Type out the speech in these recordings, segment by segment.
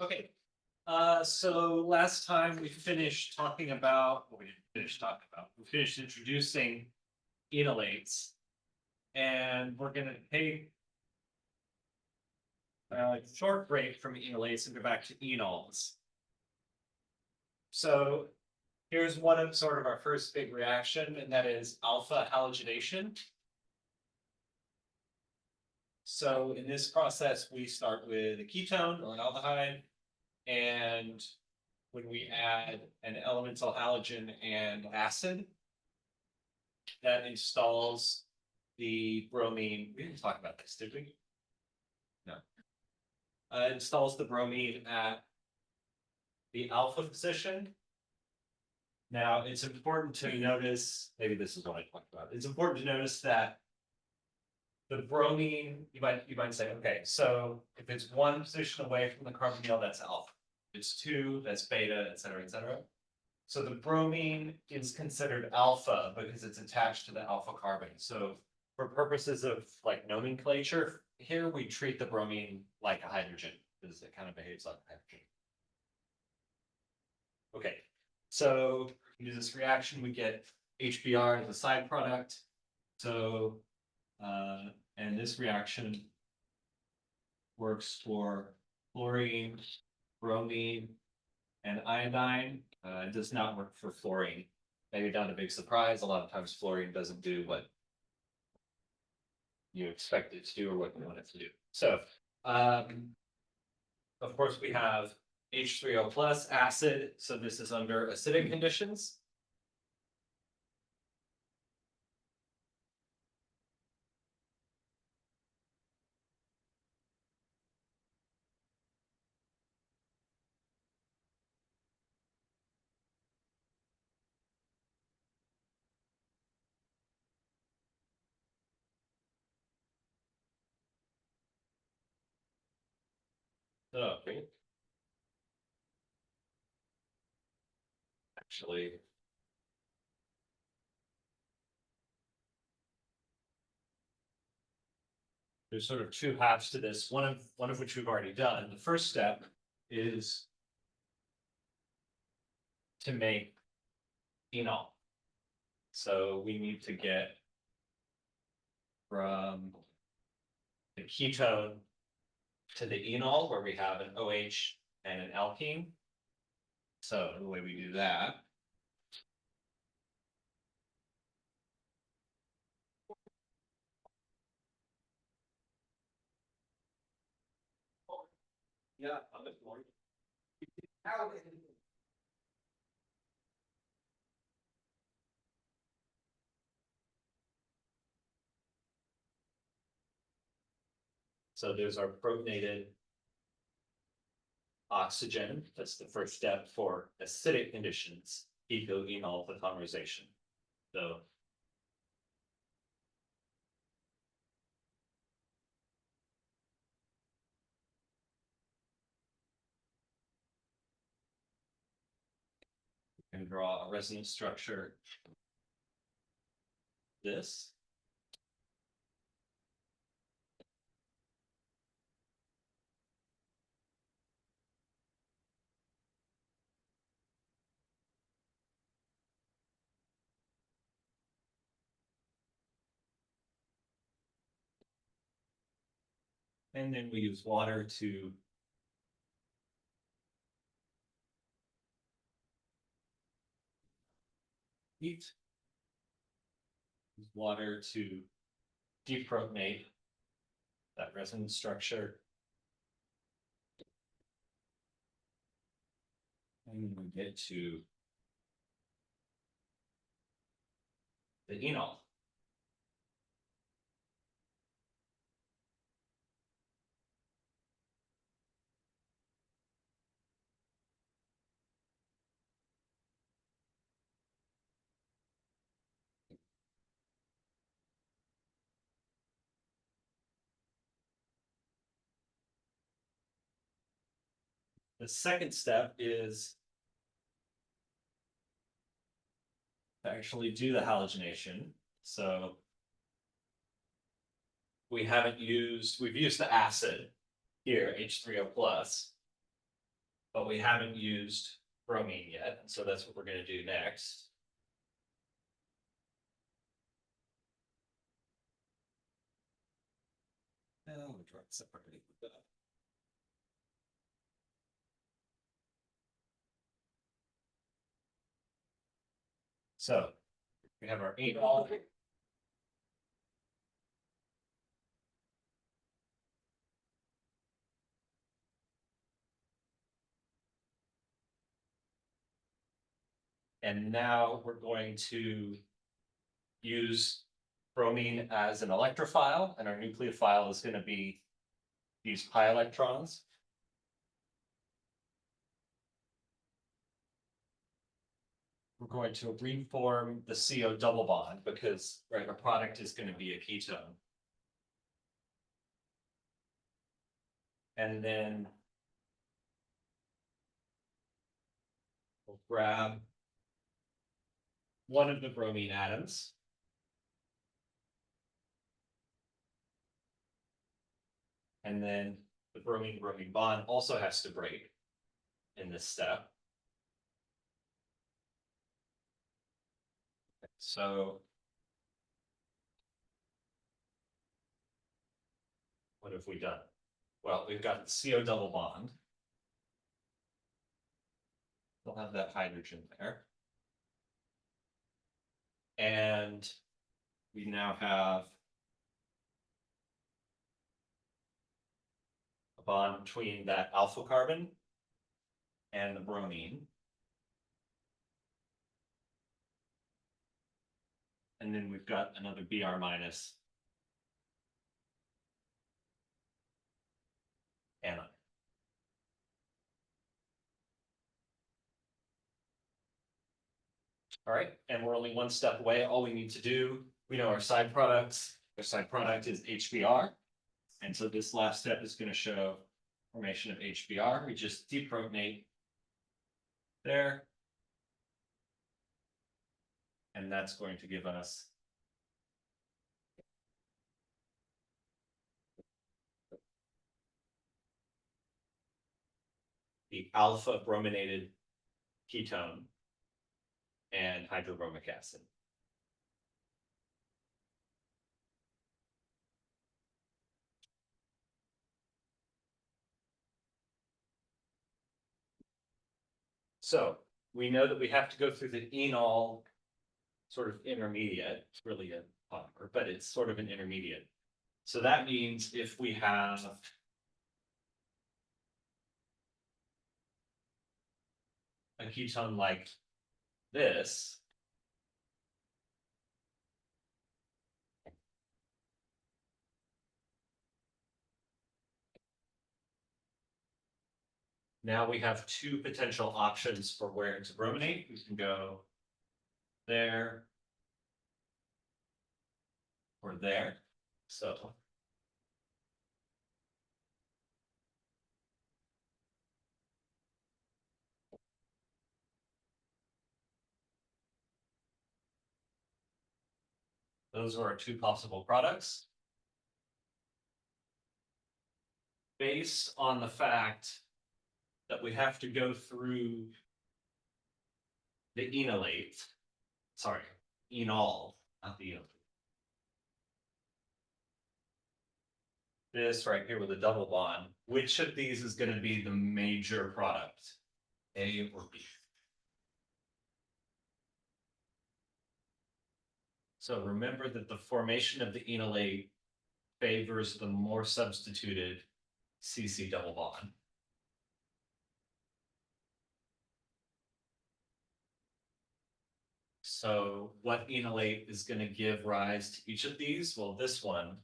Okay, so last time we finished talking about, well, we didn't finish talking about, we finished introducing enolates. And we're gonna take a short break from enolates and go back to enols. So here's one of sort of our first big reaction, and that is alpha halogenation. So in this process, we start with a ketone or an aldehyde, and when we add an elemental halogen and acid, that installs the bromine. We didn't talk about this, did we? No. Installs the bromine at the alpha position. Now, it's important to notice, maybe this is what I talked about. It's important to notice that the bromine, you might say, okay, so if it's one position away from the carbonyl, that's alpha. If it's two, that's beta, et cetera, et cetera. So the bromine is considered alpha because it's attached to the alpha carbon. So for purposes of like nomenclature, here we treat the bromine like a hydrogen because it kind of behaves like a hydrogen. Okay, so we do this reaction, we get HBr as a side product. So, and this reaction works for fluorine, bromine, and iodine. It does not work for fluorine. Maybe not a big surprise. A lot of times fluorine doesn't do what you expect it to do or what you want it to do. So, of course, we have H3O plus acid. So this is under acidic conditions. So, actually, there's sort of two halves to this, one of which we've already done. The first step is to make enol. So we need to get from the ketone to the enol where we have an OH and an alkene. So the way we do that so there's our protonated oxygen. That's the first step for acidic conditions, etho-enol polymerization. So we can draw a resonance structure. This. And then we use water to heat. Use water to deprotonate that resonance structure. And we get to the enol. The second step is to actually do the halogenation. So we've used the acid. here, H3O plus. But we haven't used bromine yet, so that's what we're gonna do next. We'll draw it separately with that. So we have our enol. And now we're going to use bromine as an electrophile, and our nucleophile is going to be these pi electrons. We're going to reform the CO double bond because right, our product is going to be a ketone. And then we'll grab one of the bromine atoms. And then the bromine-bromine bond also has to break in this step. So what have we done? Well, we've got the CO double bond. We'll have that hydrogen there. And we now have a bond between that alpha carbon and the bromine. And then we've got another Br minus anion. All right, and we're only one step away. All we need to do, we know our side products. Our side product is HBr. And so this last step is going to show formation of HBr. We just deprotonate there. And that's going to give us the alpha brominated ketone and hydrobromic acid. So we know that we have to go through the enol sort of intermediate. It's really a polymer, but it's sort of an intermediate. So that means if we have a ketone like this, now we have two potential options for where to brominate. We can go there or there. So those are our two possible products. Based on the fact that we have to go through the enolate, sorry, enol, not the enolate. This right here with a double bond, which of these is going to be the major product, A or B? So remember that the formation of the enolate favors the more substituted CC double bond. So what enolate is going to give rise to each of these? Well, this one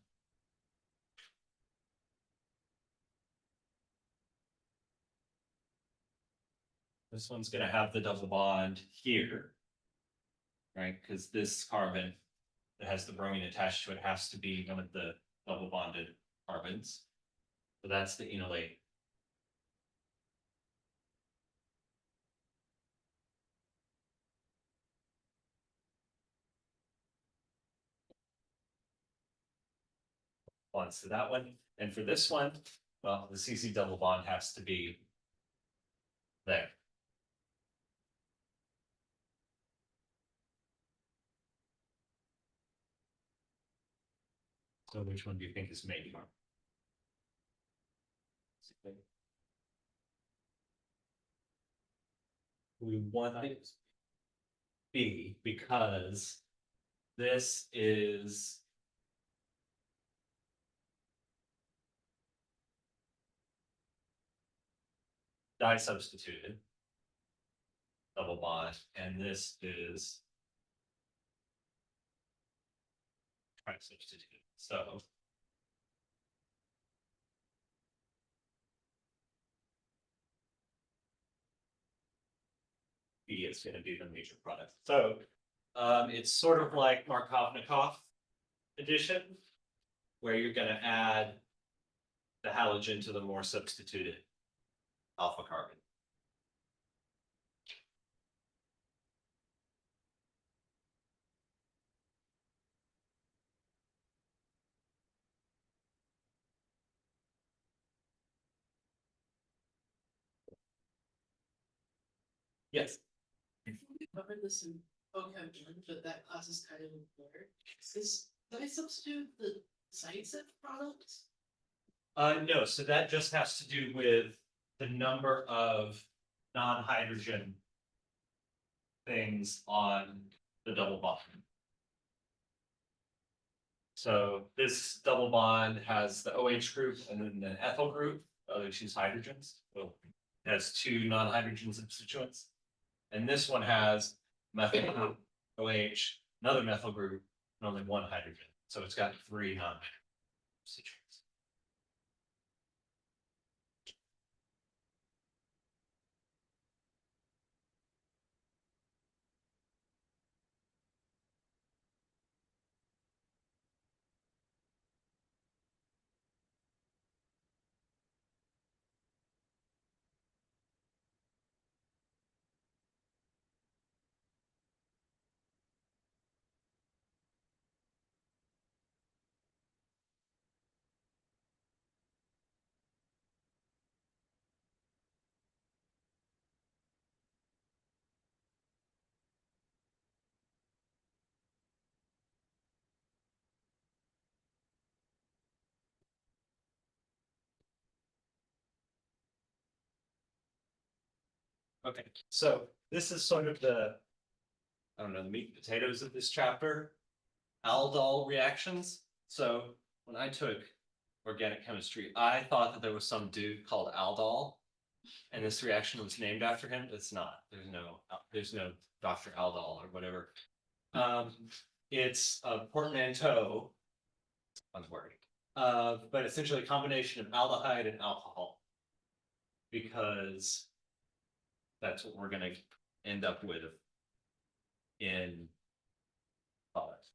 this one's going to have the double bond here, right? Because this carbon that has the bromine attached to it has to be one of the double bonded carbons. So that's the enolate. Bonds to that one. And for this one, well, the CC double bond has to be there. So which one do you think is maybe? We want it B because this is di-substituted double bond, and this is tri-substituted. So B is going to be the major product. So it's sort of like Markovnikov addition, where you're going to add the halogen to the more substituted alpha carbon. Yes. I think we covered this in OChem, but that class is kind of blurred. Did I substitute the science of products? No, so that just has to do with the number of non-hydrogen things on the double bond. So this double bond has the OH group and then the ethyl group, the other two hydrogens. Well, it has two non-hydrogen substituents. And this one has methyl group, OH, another methyl group, and only one hydrogen. So it's got three non-hydrogen substituents. Okay, so this is sort of the, I don't know, the meat and potatoes of this chapter, aldol reactions. So when I took organic chemistry, I thought that there was some dude called Aldol, and this reaction was named after him. It's not. There's no Dr. Aldol or whatever. It's a portmanteau, fun word, but essentially a combination of aldehyde and alcohol, because that's what we're going to end up with in products.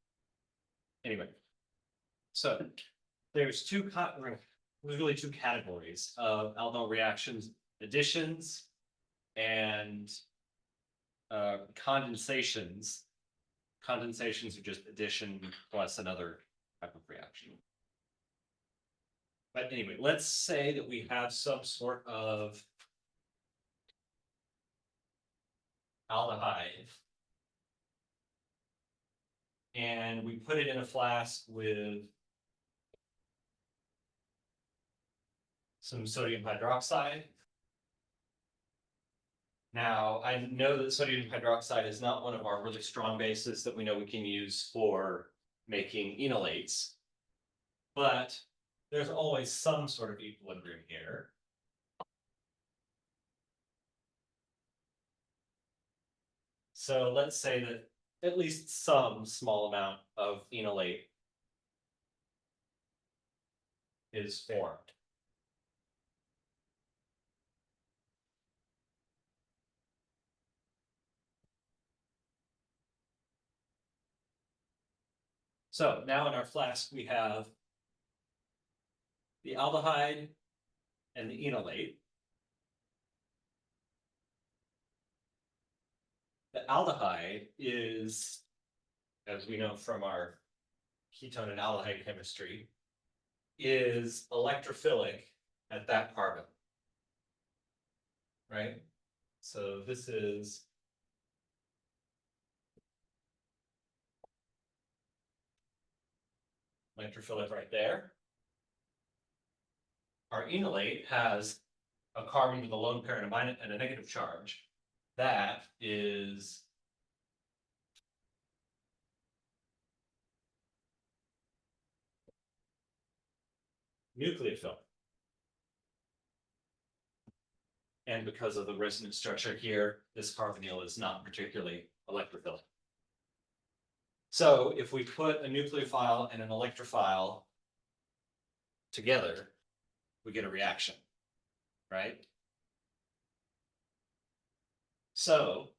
Anyway, so there's really two categories of aldol reactions: additions and condensations. Condensations are just addition plus another type of reaction. But anyway, let's say that we have some sort of aldehyde, and we put it in a flask with some sodium hydroxide. Now, I know that sodium hydroxide is not one of our really strong bases that we know we can use for making enolates, but there's always some sort of equilibrium here. So let's say that at least some small amount of enolate is formed. So now in our flask, we have the aldehyde and the enolate. The aldehyde is, as we know from our ketone and aldehyde chemistry, is electrophilic at that carbon. Right? So this is electrophilic right there. Our enolate has a carbon with a lone pair and a negative charge. That is nucleophilic. And because of the resonance structure here, this carbonyl is not particularly electrophilic. So if we put a nucleophile and an electrophile together, we get a reaction, right? So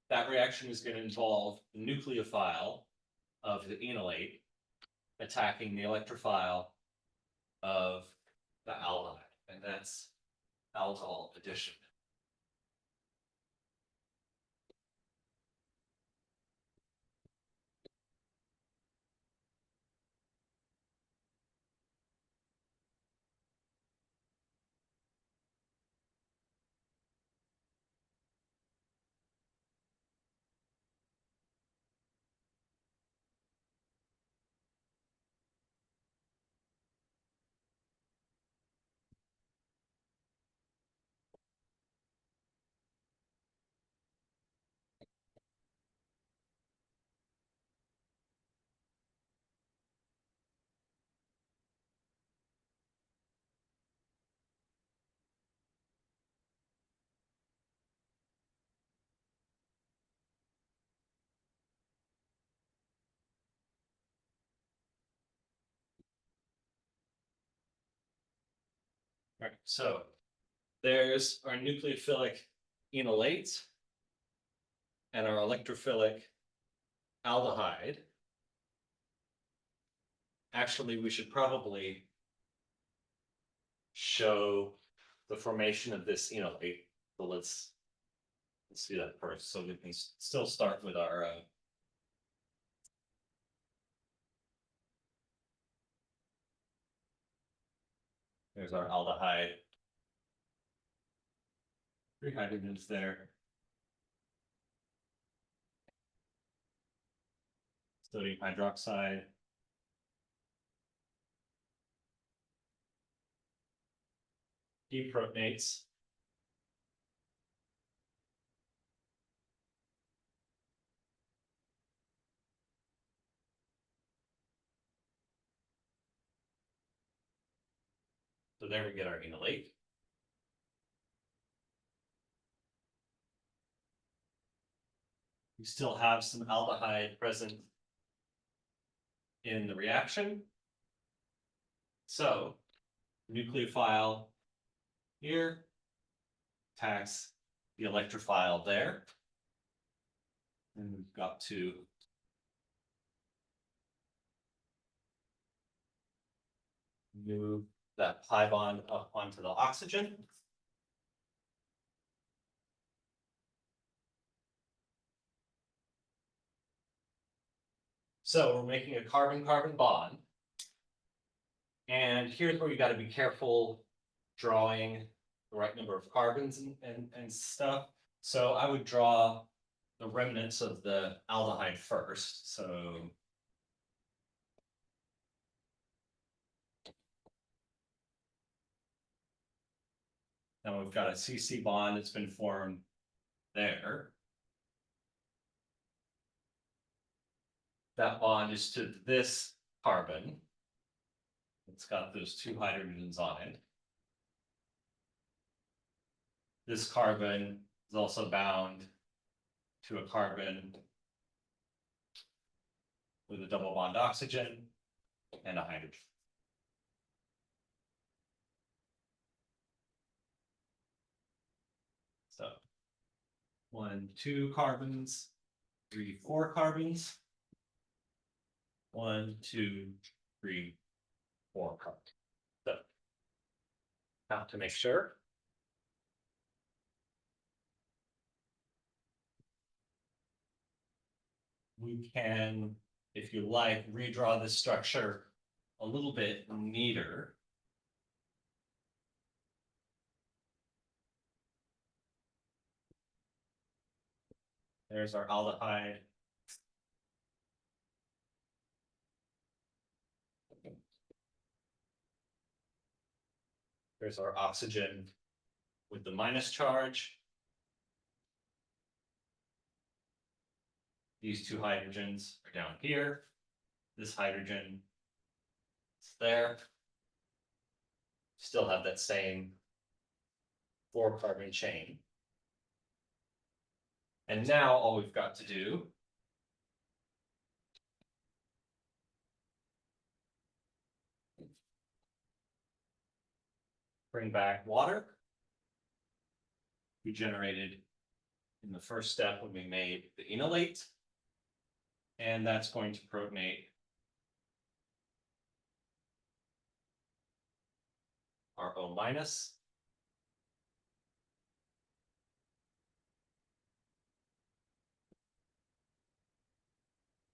that reaction is going to involve the nucleophile of the enolate attacking the electrophile of the aldehyde, and that's aldol addition. Right, so there's our nucleophilic enolate and our electrophilic aldehyde. Actually, we should probably show the formation of this enolate. So let's do that first. So we can still start with our there's our aldehyde. 3 hydrogens there. Sodium hydroxide. Deprotonates. So there we get our enolate. We still have some aldehyde present in the reaction. So nucleophile here attacks the electrophile there. And we've got to move that pi bond up onto the oxygen. So we're making a carbon-carbon bond. And here's where you got to be careful drawing the right number of carbons and stuff. So I would draw the remnants of the aldehyde first. So now we've got a CC bond that's been formed there. That bond is to this carbon. It's got those 2 hydrogens on it. This carbon is also bound to a carbon with a double bond oxygen and a hydrogen. So 1, 2 carbons, 3, 4 carbons. 1, 2, 3, 4 carbons. So now to make sure. We can, if you like, redraw this structure a little bit neater. There's our aldehyde. There's our oxygen with the minus charge. These two hydrogens are down here. This hydrogen is there. Still have that same 4-carbon chain. And now all we've got to do bring back water we generated in the first step when we made the enolate. And that's going to protonate our O minus.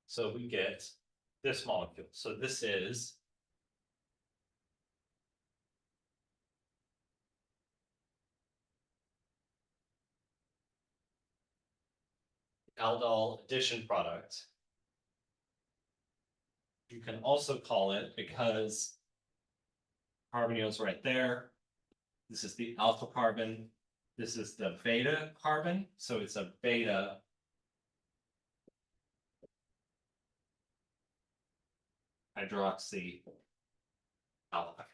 So we get this molecule. So this is aldol addition product. You can also call it, because carbonyl right there, this is the alpha carbon, this is the beta carbon, so it's a beta hydroxy aldehyde.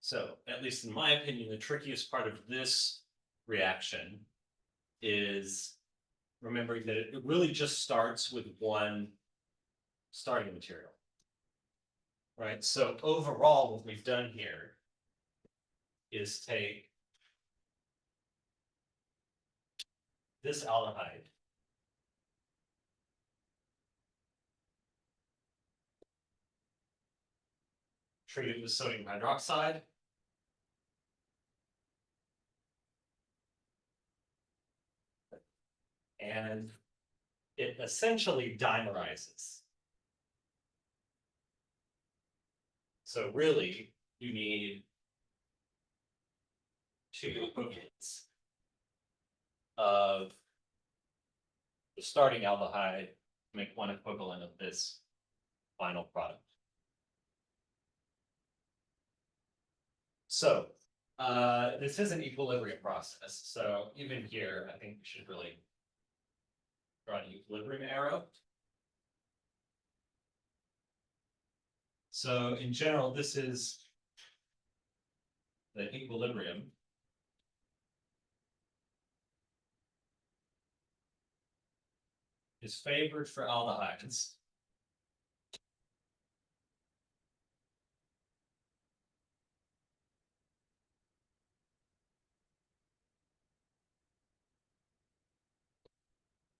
So, at least in my opinion, the trickiest part of this reaction is remembering that it really just starts with one starting material. Right? So overall, what we've done here is take this aldehyde, treat it with sodium hydroxide, and it essentially dimerizes. So really, you need 2 equivalents of the starting aldehyde to make 1 equivalent of this final product. So this is an equilibrium process. So even here, I think we should really draw an equilibrium arrow. So in general, this is the equilibrium. Is favored for aldehydes.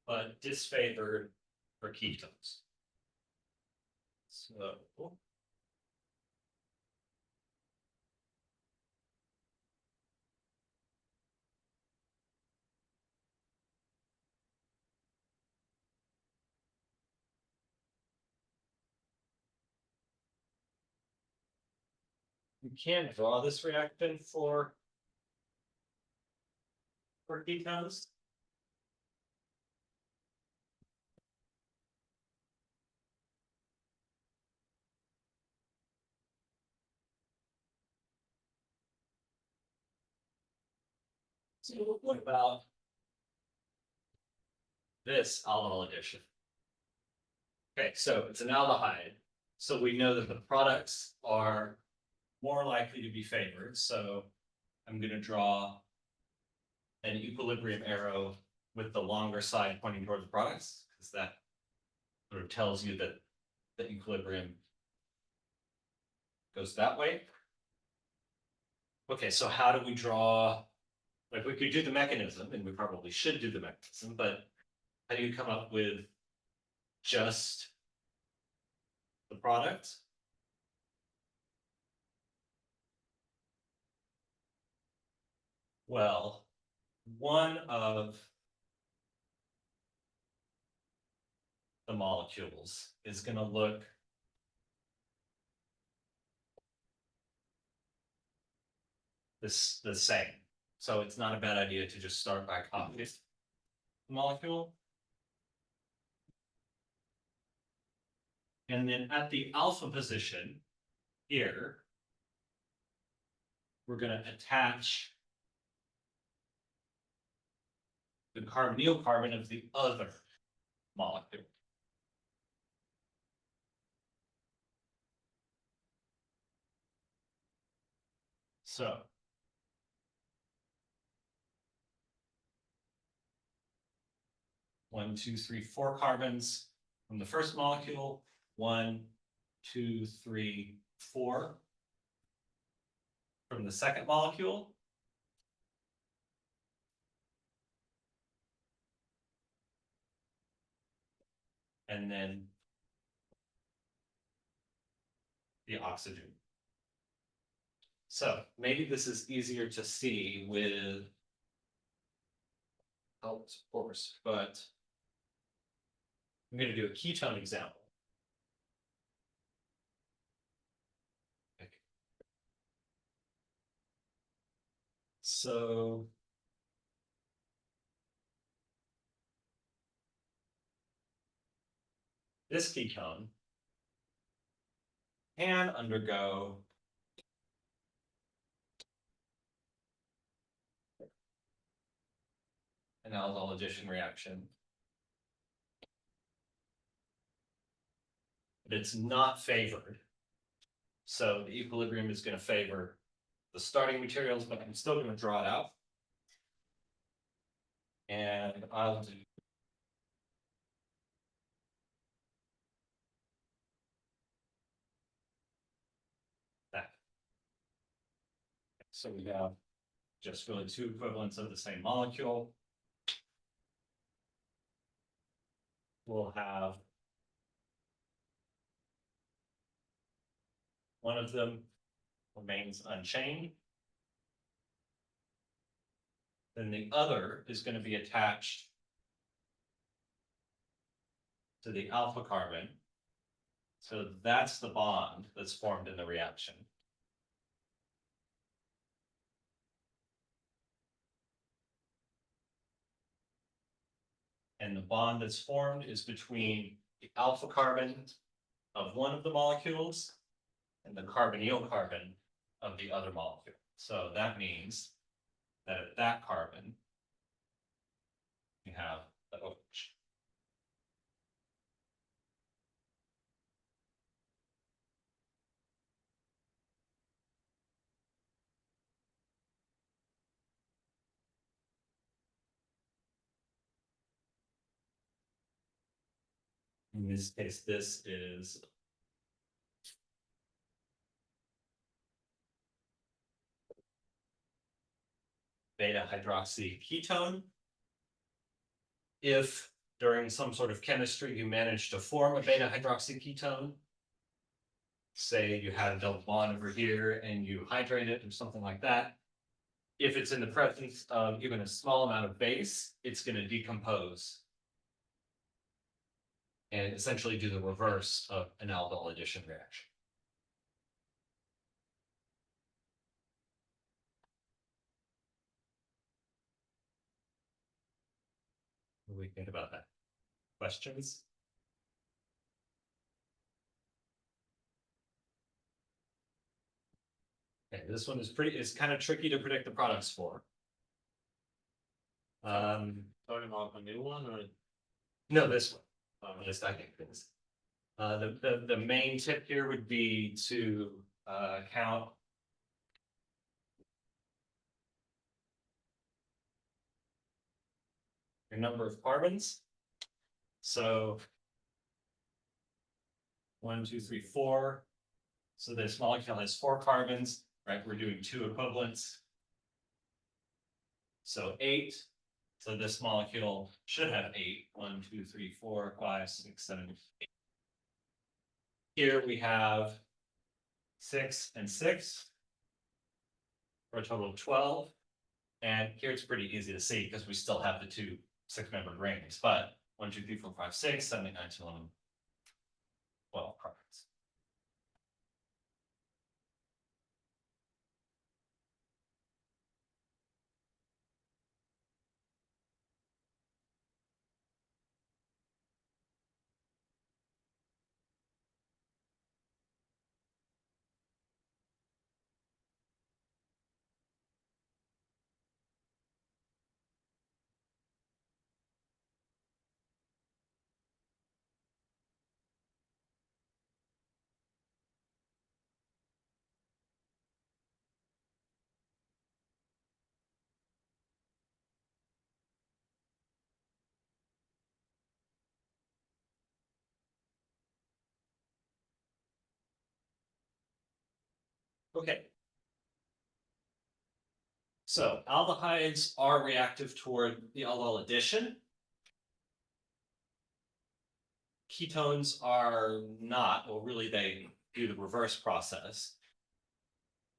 But disfavored for ketones. So you can draw this reaction for ketones. So what about this aldol addition? Okay, so it's an aldehyde. So we know that the products are more likely to be favored. So I'm going to draw an equilibrium arrow with the longer side pointing toward the products, because that sort of tells you that the equilibrium goes that way. Okay, so how do we draw? Like, we could do the mechanism, and we probably should do the mechanism, but how do you come up with just the product? Well, one of the molecules is gonna look the same. So it's not a bad idea to just start by copying the molecule. And then at the alpha position here, we're gonna attach the carbonyl carbon of the other molecule. So one, two, three, four carbons from the first molecule. 1, 2, 3, 4 from the second molecule. And then the oxygen. So maybe this is easier to see with help, of course, but I'm going to do a ketone example. So this ketone can undergo an aldol addition reaction, but it's not favored. So the equilibrium is going to favor the starting materials, but I'm still going to draw it out. And I'll do that. So we have just really two equivalents of the same molecule. We'll have one of them remains unchained. Then the other is going to be attached to the alpha carbon. So that's the bond that's formed in the reaction. And the bond that's formed is between the alpha carbon of one of the molecules and the carbonyl carbon of the other molecule. So that means that at that carbon, we have the OH. In this case, this is beta hydroxy ketone. If during some sort of chemistry you manage to form a beta hydroxy ketone, say you had a double bond over here and you hydrate it or something like that, if it's in the presence of even a small amount of base, it's going to decompose and essentially do the reverse of an aldol addition reaction. What do we think about that? Questions? Okay, this one is it's kind of tricky to predict the products for. Talking about a new one or? No, this one. Just I think this. The main tip here would be to count your number of carbons. So 1, 2, 3, 4. So this molecule has 4 carbons, right? We're doing 2 equivalents. So 8. So this molecule should have 8. 1, 2, 3, 4, 5, 6, 7, 8. Here we have 6 and 6 for a total of 12. And here it's pretty easy to see because we still have the 2 6-membered rings. But 1, 2, 3, 4, 5, 6, 7, 8, 9, 10, 11, 12 carbons. Okay. So aldehydes are reactive toward the aldol addition. Ketones are not, well, really they do the reverse process.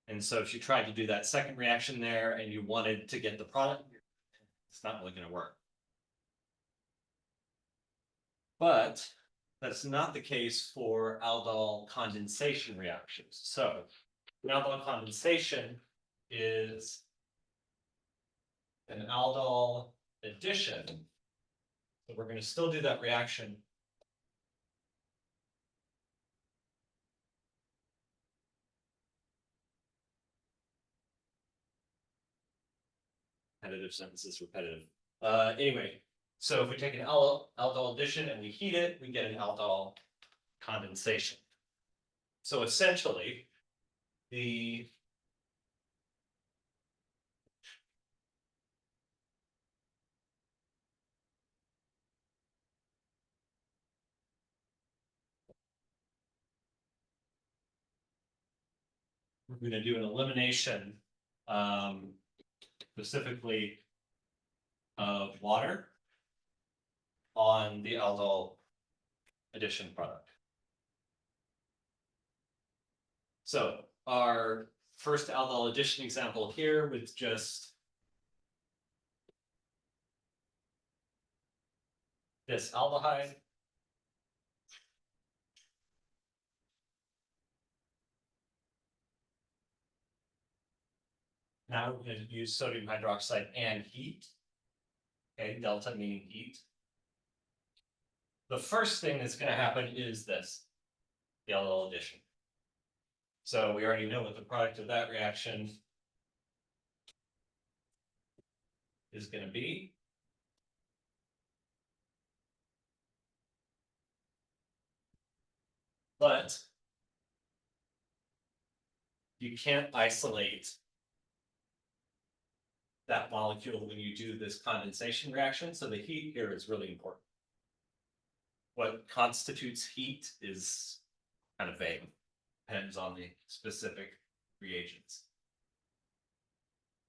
And so if you tried to do that second reaction there and you wanted to get the product, it's not really going to work. But that's not the case for aldol condensation reactions. So aldol condensation is an aldol addition. So we're going to still do that reaction. Repetitive sentences, repetitive. Anyway, so if we take an aldol addition and we heat it, we get an aldol condensation. So essentially, the we're going to do an elimination, specifically of water on the aldol addition product. So our first aldol addition example here with just this aldehyde. Now we're going to use sodium hydroxide and heat. Okay, delta meaning heat. The first thing that's going to happen is this, the aldol addition. So we already know what the product of that reaction is going to be. But you can't isolate that molecule when you do this condensation reaction. So the heat here is really important. What constitutes heat is kind of vague, depends on the specific reagents.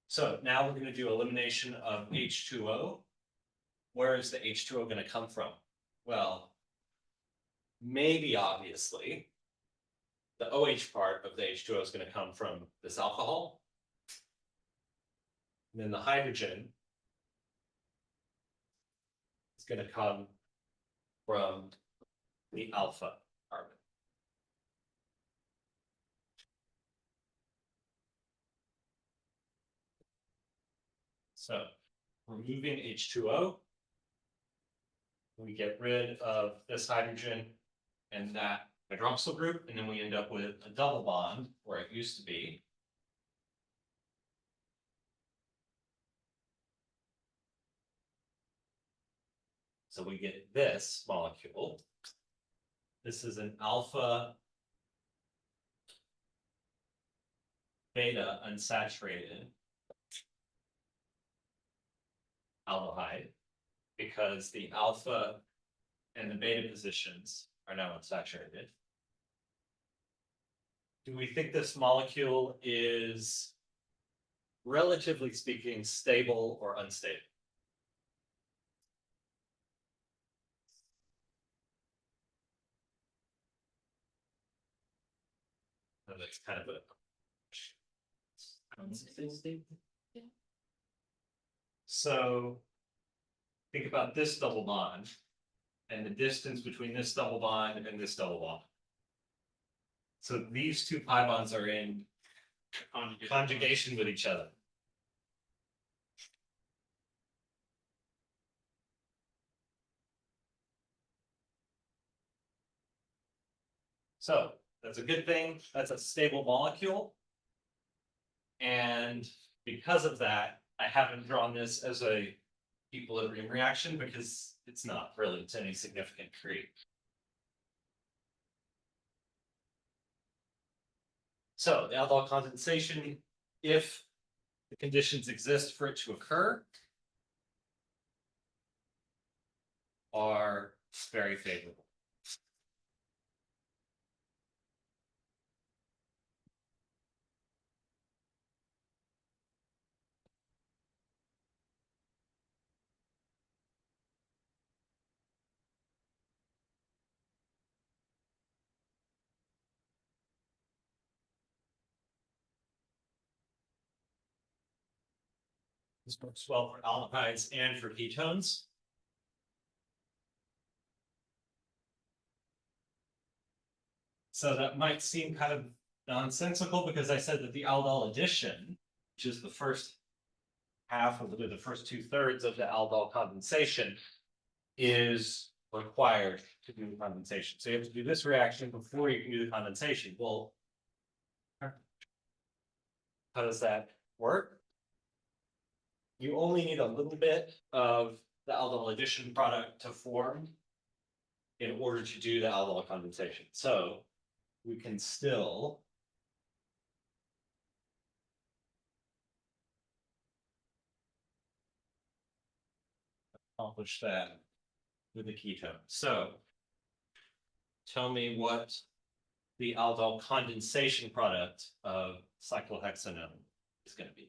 So now we're going to do elimination of H2O. Where is the H2O going to come from? Well, maybe obviously, the OH part of the H2O is going to come from this alcohol. And then the hydrogen is going to come from the alpha carbon. So removing H2O, we get rid of this hydrogen and that hydroxyl group, and then we end up with a double bond where it used to be. So we get this molecule. This is an alpha beta unsaturated aldehyde, because the alpha and the beta positions are now unsaturated. Do we think this molecule is, relatively speaking, stable or unstable? So that's kind of a so think about this double bond. and the distance between this double bond and this double bond. So these two pi bonds are in conjugation with each other. So that's a good thing. That's a stable molecule. And because of that, I haven't drawn this as a equilibrium reaction because it's not really to any significant degree. So the aldol condensation, if the conditions exist for it to occur, are very favorable. This works well for aldehydes and for ketones. So that might seem kind of nonsensical because I said that the aldol addition, which is the first half of the first 2/3 of the aldol condensation, is required to do the condensation. So you have to do this reaction before you can do the condensation. Well, how does that work? You only need a little bit of the aldol addition product to form in order to do the aldol condensation. So we can still accomplish that with the ketone. So tell me what the aldol condensation product of cyclohexanone is going to be.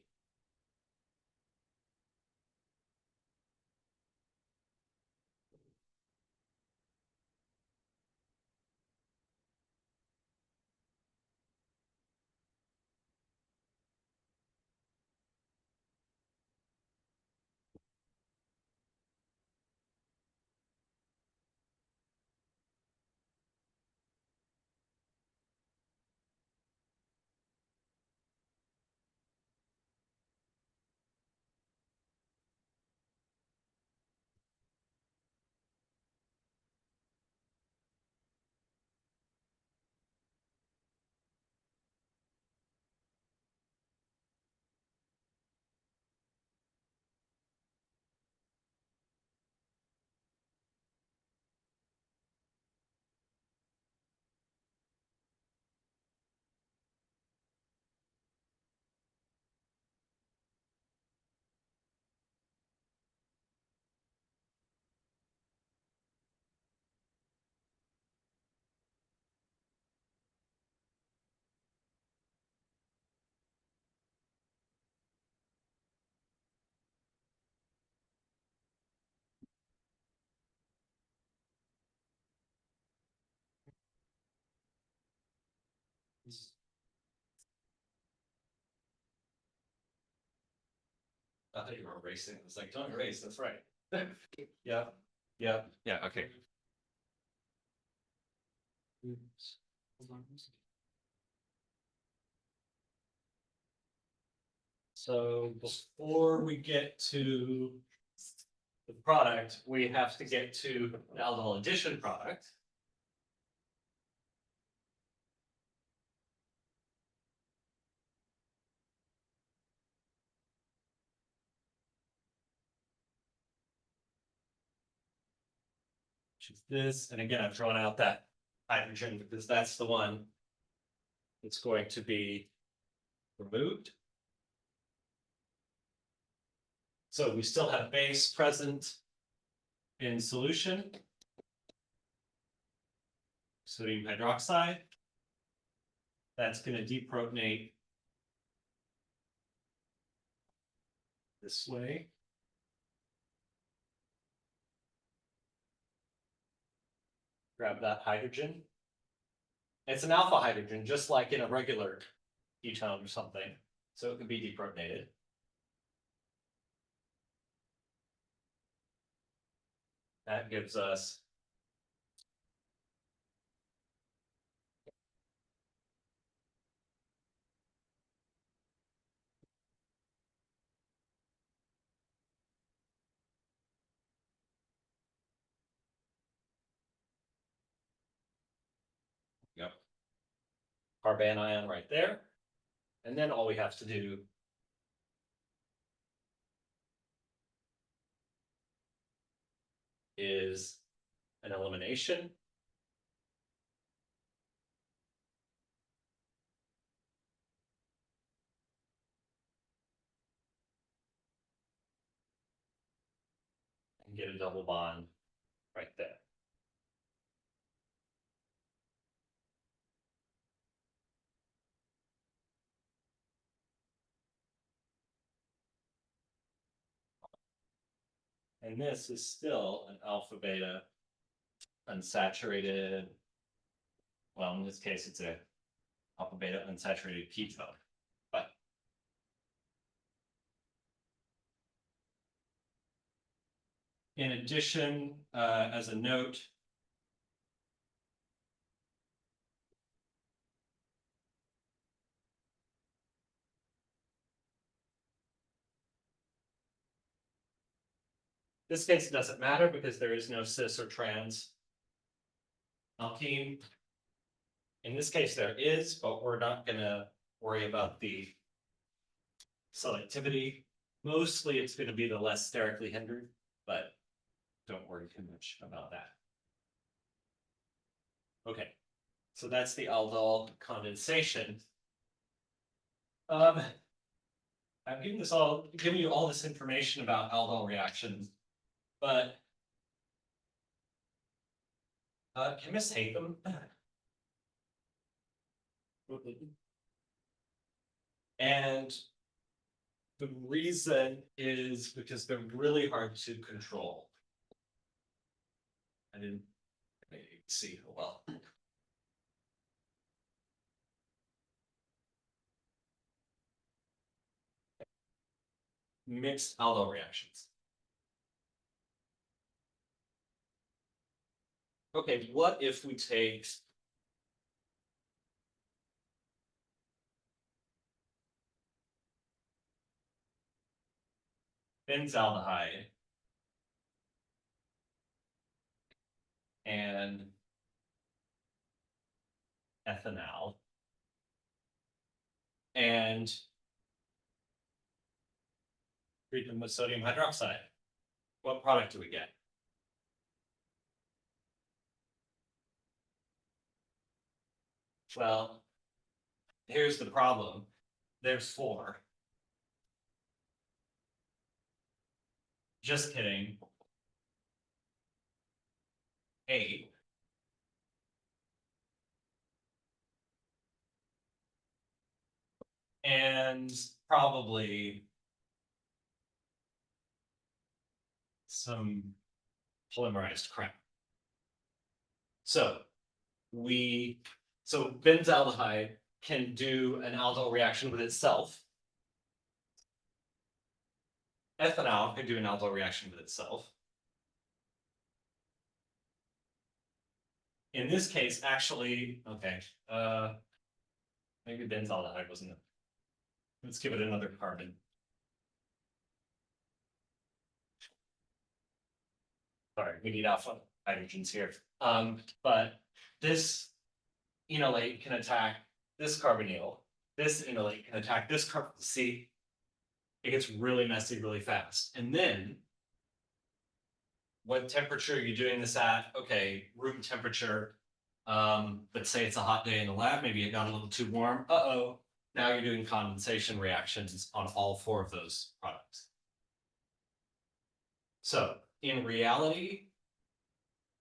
I thought you were erasing. It's like, don't erase, that's right. Yeah, yeah, yeah, okay. So before we get to the product, we have to get to the aldol addition product. Which is this, and again, I've drawn out that hydrogen because that's the one that's going to be removed. So we still have base present in solution. Sodium hydroxide. That's going to deprotonate this way. Grab that hydrogen. It's an alpha hydrogen, just like in a regular ketone or something. So it can be deprotonated. That gives us carbanion right there. And then all we have to do is an elimination. And get a double bond right there. And this is still an alpha beta unsaturated. Well, in this case, it's a alpha beta unsaturated ketone. But in addition, as a note, this case, it doesn't matter because there is no cis or trans alkene. In this case, there is, but we're not gonna worry about the selectivity. Mostly it's gonna be the less sterically hindered, but don't worry too much about that. Okay, so that's the aldol condensation. I'm giving you all this information about aldol reactions, but chemists hate them. And the reason is because they're really hard to control. I didn't see well. Mixed aldol reactions. Okay, what if we take benzaldehyde and ethanol and treat them with sodium hydroxide? What product do we get? Well, here's the problem. There's 4. Just kidding. 8. And probably some polymerized crap. So benzaldehyde can do an aldol reaction with itself. Ethanol can do an aldol reaction with itself. In this case, actually, okay, maybe benzaldehyde wasn't it. Let's give it another carbon. Sorry, we need alpha hydrogens here. But this enolate can attack this carbonyl. This enolate can attack this carbon. See, it gets really messy really fast. And then, what temperature are you doing this at? Okay, room temperature. Let's say it's a hot day in the lab. Maybe it got a little too warm. Uh-oh. Now you're doing condensation reactions on all 4 of those products. So in reality,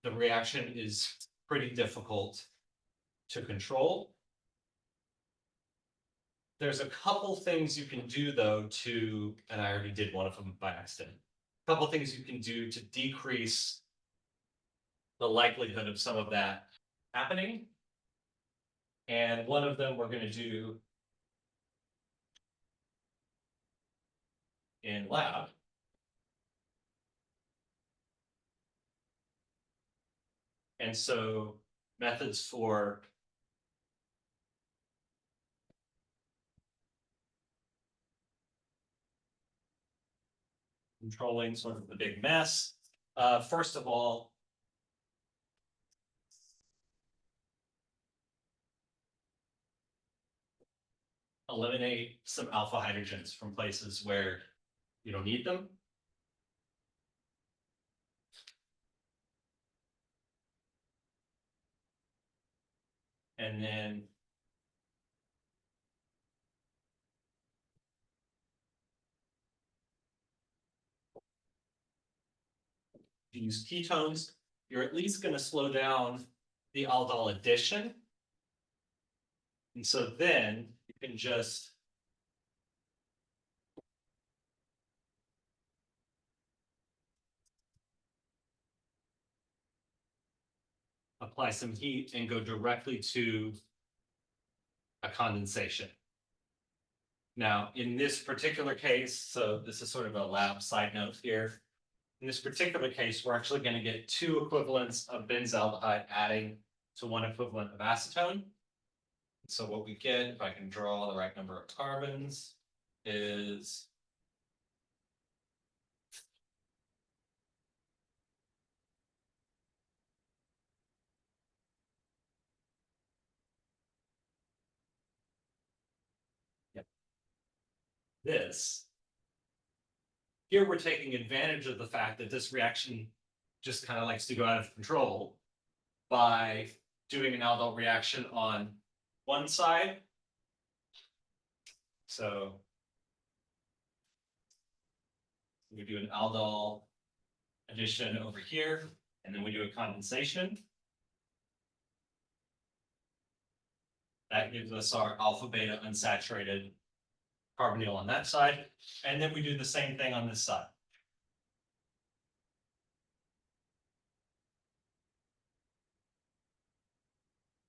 the reaction is pretty difficult to control. There's a couple things you can do though and I already did one of them by accident. A couple things you can do to decrease the likelihood of some of that happening. And one of them we're going to do in lab. And so methods for controlling sort of the big mess. First of all, eliminate some alpha hydrogens from places where you don't need them. And then use ketones, you're at least going to slow down the aldol addition. And so then you can just apply some heat and go directly to a condensation. Now, in this particular case, so this is sort of a lab side note here. In this particular case, we're actually going to get 2 equivalents of benzaldehyde adding to 1 equivalent of acetone. So what we get, if I can draw the right number of carbons, is this. Here we're taking advantage of the fact that this reaction just kind of likes to go out of control by doing an aldol reaction on one side. So we do an aldol addition over here, and then we do a condensation. That gives us our alpha beta unsaturated carbonyl on that side. And then we do the same thing on this side.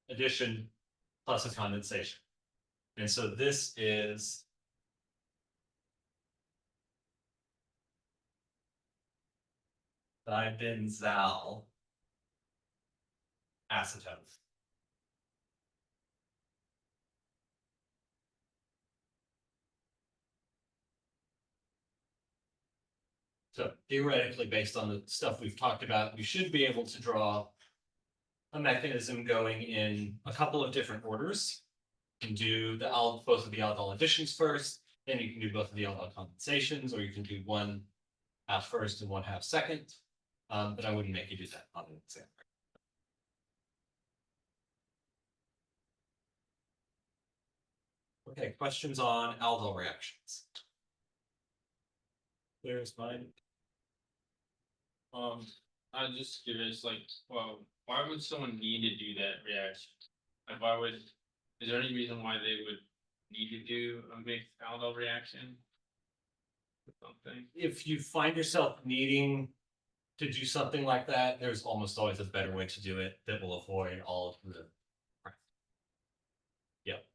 Addition plus a condensation. And so this is dibenzal acetone. So theoretically, based on the stuff we've talked about, we should be able to draw a mechanism going in a couple of different orders. You can do both of the aldol additions first, then you can do both of the aldol condensations, or you can do 1 half first and 1 half second. But I wouldn't make you do that on an exam. Okay, questions on aldol reactions? There's mine. I'm just curious, like, well, why would someone need to do that reaction? Like, is there any reason why they would need to do a mixed aldol reaction? Or something? If you find yourself needing to do something like that, there's almost always a better way to do it that will avoid all of the. Yep.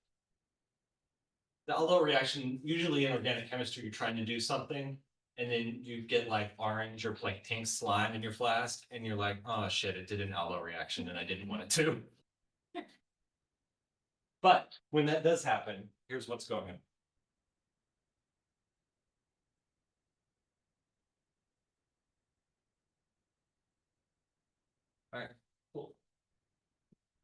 The aldol reaction, usually in organic chemistry, you're trying to do something, and then you get like orange or like pink slime in your flask, and you're like, oh shit, it did an aldol reaction and I didn't want it to. But when that does happen, here's what's going on. All right,